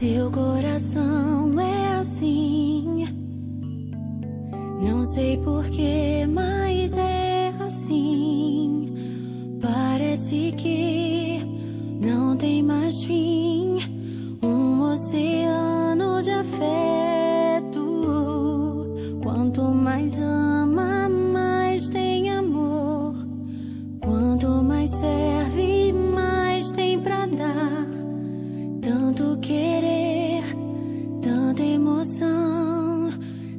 Seu coração é assim, não sei porquê, mas é assim. Parece que não tem mais fim, um oceano de afeto. Quanto mais ama, mais tem amor. Quanto mais serve, mais tem pra dar. Tanto querer, tanta emoção,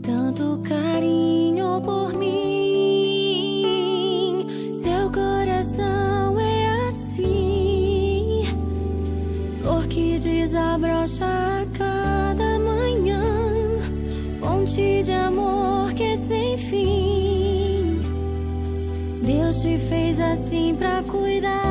tanto carinho por mim. Seu coração é assim, flor que desabrocha a cada manhã, fonte de amor que é sem fim. Deus te fez assim pra cuidar